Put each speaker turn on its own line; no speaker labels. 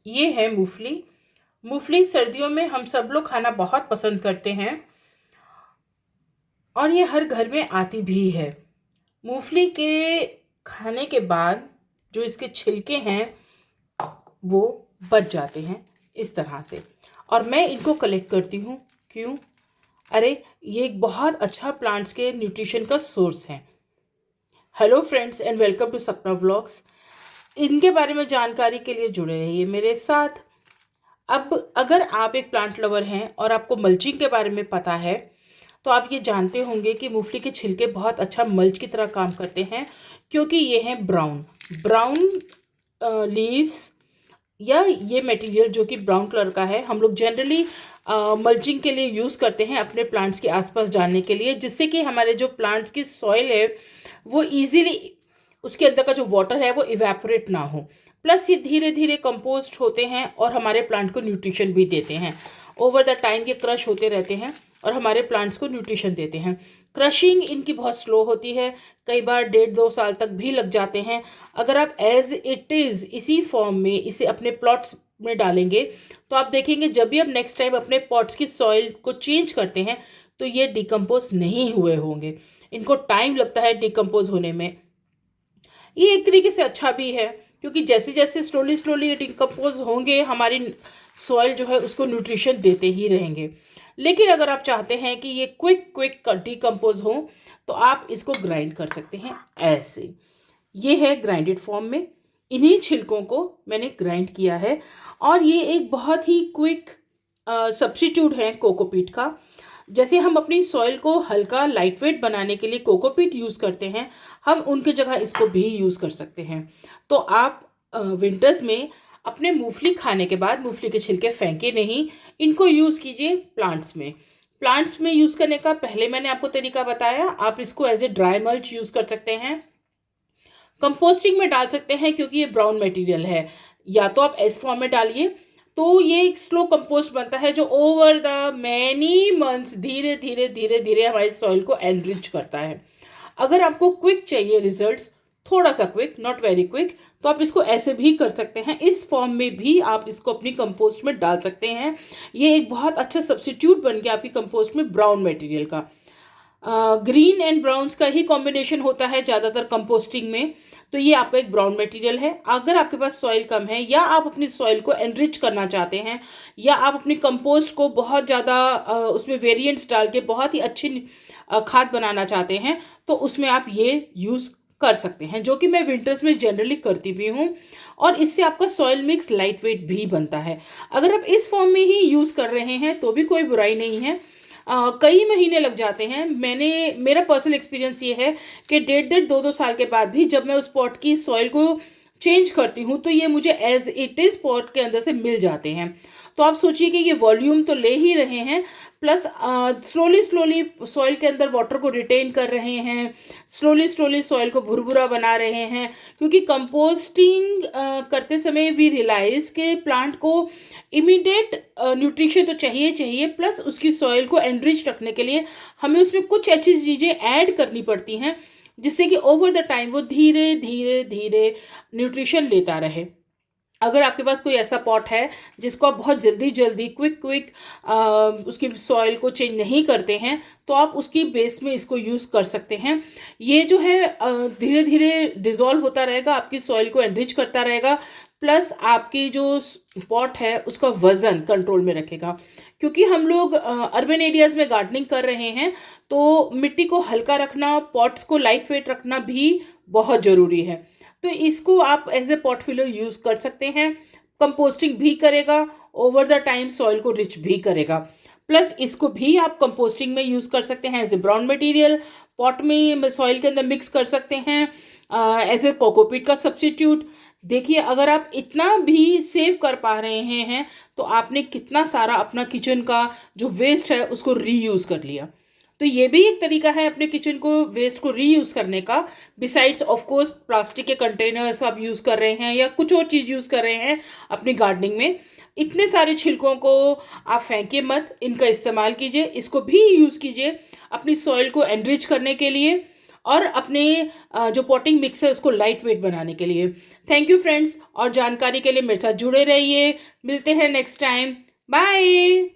ये है मूंगफली। मूंगफली सर्दियों में हम सब लोग खाना बहुत पसंद करते हैं और ये हर घर में आती भी है। मूंगफली के खाने के बाद जो इसके छिलके हैं वो बच जाते हैं इस तरह से, और मैं इनको कलेक्ट करती हूँ। क्यों? अरे, ये एक बहुत अच्छा प्लांट्स के न्यूट्रिशन का सोर्स है। Hello friends and welcome to Sapna vlogs. इनके बारे में जानकारी के लिए जुड़े रहिए मेरे साथ। अब अगर आप एक प्लांट लवर हैं और आपको मल्चिंग के बारे में पता है, तो आप ये जानते होंगे कि मूंगफली के छिलके बहुत अच्छा मल्च की तरह काम करते हैं, क्योंकि ये हैं ब्राउन ब्राउन लीव्स, या ये मटेरियल जो कि ब्राउन कलर का है, हम लोग जनरली मल्चिंग के लिए यूज़ करते हैं अपने प्लांट्स के आसपास डालने के लिए, जिससे कि हमारे जो प्लांट्स की सॉइल है वो इजीली, उसके अंदर का जो वाटर है वो इवेपोरेट ना हो। प्लस ये धीरे धीरे कंपोस्ट होते हैं और हमारे प्लांट को न्यूट्रिशन भी देते हैं। ओवर द टाइम ये क्रश होते रहते हैं और हमारे प्लांट्स को न्यूट्रिशन देते हैं। क्रशिंग इनकी बहुत स्लो होती है, कई बार 1.5-2 साल तक भी लग जाते हैं। अगर आप एज इट इज़ इसी फॉर्म में इसे अपने प्लॉट्स में डालेंगे, तो आप देखेंगे जब भी आप नेक्स्ट टाइम अपने पॉट्स की सॉइल को चेंज करते हैं तो ये डिकम्पोज नहीं हुए होंगे। इनको टाइम लगता है डिकम्पोज होने में। ये एक तरीके से अच्छा भी है, क्योंकि जैसे जैसे स्लोली स्लोली डिकम्पोज होंगे, हमारी सॉइल जो है उसको न्यूट्रिशन देते ही रहेंगे। लेकिन अगर आप चाहते हैं कि ये क्विक क्विक डिकम्पोज हो, तो आप इसको ग्राइंड कर सकते हैं ऐसे। ये है ग्राइंडेड फॉर्म में। इन्हीं छिलकों को मैंने ग्राइंड किया है और ये एक बहुत ही क्विक सब्स्टिट्यूट है कोकोपीट का। जैसे हम अपनी सॉइल को हल्का लाइट वेट बनाने के लिए कोकोपीट यूज़ करते हैं, हम उनकी जगह इसको भी यूज़ कर सकते हैं। तो आप विंटर्स में अपने मूंगफली खाने के बाद मूंगफली के छिलके फेंके नहीं, इनको यूज़ कीजिए प्लांट्स में। प्लांट्स में यूज़ करने का पहले मैंने आपको तरीका बताया। आप इसको as a dry mulch use कर सकते हैं, कंपोस्टिंग में डाल सकते हैं, क्योंकि ये ब्राउन मटेरियल है। या तो आप एस फॉर्म में डालिए, तो ये एक स्लो कंपोस्ट बनता है जो ओवर द मैनी मंथ्स धीरे धीरे धीरे धीरे हमारी सॉइल को एनरिच करता है। अगर आपको क्विक चाहिए रिजल्ट्स, थोड़ा सा क्विक, नॉट वेरी क्विक, तो आप इसको ऐसे भी कर सकते हैं। इस फॉर्म में भी आप इसको अपनी कंपोस्ट में डाल सकते हैं। ये एक बहुत अच्छा सब्स्टिट्यूट बन गया आपकी कंपोस्ट में ब्राउन मटेरियल का। ग्रीन एंड ब्राउन्स का ही कॉम्बिनेशन होता है ज़्यादातर कंपोस्टिंग में। तो ये आपका एक ब्राउन मटेरियल है। अगर आपके पास सॉइल कम है, या आप अपनी सॉइल को एनरिच करना चाहते हैं, या आप अपनी कंपोस्ट को बहुत ज़्यादा उसमें वेरिएंट्स डाल के बहुत ही अच्छी खाद बनाना चाहते हैं, तो उसमें आप ये यूज़ कर सकते हैं, जो कि मैं विंटर्स में जनरली करती भी हूँ। और इससे आपका सॉइल मिक्स लाइट वेट भी बनता है। अगर आप इस फॉर्म में ही यूज़ कर रहे हैं तो भी कोई बुराई नहीं है। कई महीने लग जाते हैं। मेरा पर्सनल एक्सपीरियंस ये है कि 1.5-2 साल के बाद भी जब मैं उस पॉट की सॉइल को चेंज करती हूँ, तो ये मुझे एज इट इज़ पॉट के अंदर से मिल जाते हैं। तो आप सोचिए कि ये वॉल्यूम तो ले ही रहे हैं, प्लस स्लोली स्लोली सॉइल के अंदर वाटर को रिटेन कर रहे हैं, स्लोली स्लोली सॉइल को भुरभुरा बना रहे हैं। क्योंकि कंपोस्टिंग करते समय वी रियलाइज के प्लांट को इमीडिएट न्यूट्रिशन तो चाहिए चाहिए, प्लस उसकी सॉइल को एनरिच रखने के लिए हमें उसमें कुछ अच्छी चीज़ें ऐड करनी पड़ती हैं, जिससे कि ओवर द टाइम वो धीरे धीरे धीरे न्यूट्रिशन लेता रहे। अगर आपके पास कोई ऐसा पॉट है जिसको आप बहुत जल्दी जल्दी क्विक क्विक उसकी सॉइल को चेंज नहीं करते हैं, तो आप उसकी बेस में इसको यूज़ कर सकते हैं। ये जो है धीरे धीरे डिज़ोल्व होता रहेगा, आपकी सॉइल को एनरिच करता रहेगा, प्लस आपकी जो पॉट है उसका वज़न कंट्रोल में रखेगा। क्योंकि हम लोग अर्बन एरियाज़ में गार्डनिंग कर रहे हैं, तो मिट्टी को हल्का रखना, पॉट्स को लाइट वेट रखना भी बहुत ज़रूरी है। तो इसको आप as a pot filler use कर सकते हैं। कंपोस्टिंग भी करेगा, ओवर द टाइम सॉइल को रिच भी करेगा। प्लस इसको भी आप कंपोस्टिंग में यूज़ कर सकते हैं as a brown material, pot में सॉइल के अंदर मिक्स कर सकते हैं एज ए कोकोपीट का सब्स्टिट्यूट। देखिए, अगर आप इतना भी सेव कर पा रहे हैं, तो आपने कितना सारा अपना किचन का जो वेस्ट है उसको रीयूज़ कर लिया। तो ये भी एक तरीका है अपने किचन को वेस्ट को रीयूज़ करने का। बिसाइड्स ऑफ कोर्स प्लास्टिक के कंटेनर्स आप यूज़ कर रहे हैं या कुछ और चीज़ यूज़ कर रहे हैं अपनी गार्डनिंग में, इतने सारे छिलकों को आप फेंके मत, इनका इस्तेमाल कीजिए, इसको भी यूज़ कीजिए अपनी सॉइल को एनरिच करने के लिए। और अपने जो पॉटिंग मिक्स है उसको लाइट वेट बनाने के लिए। थैंक यू फ्रेंड्स, और जानकारी के लिए मेरे साथ जुड़े रहिए। मिलते हैं नेक्स्ट टाइम। बाय।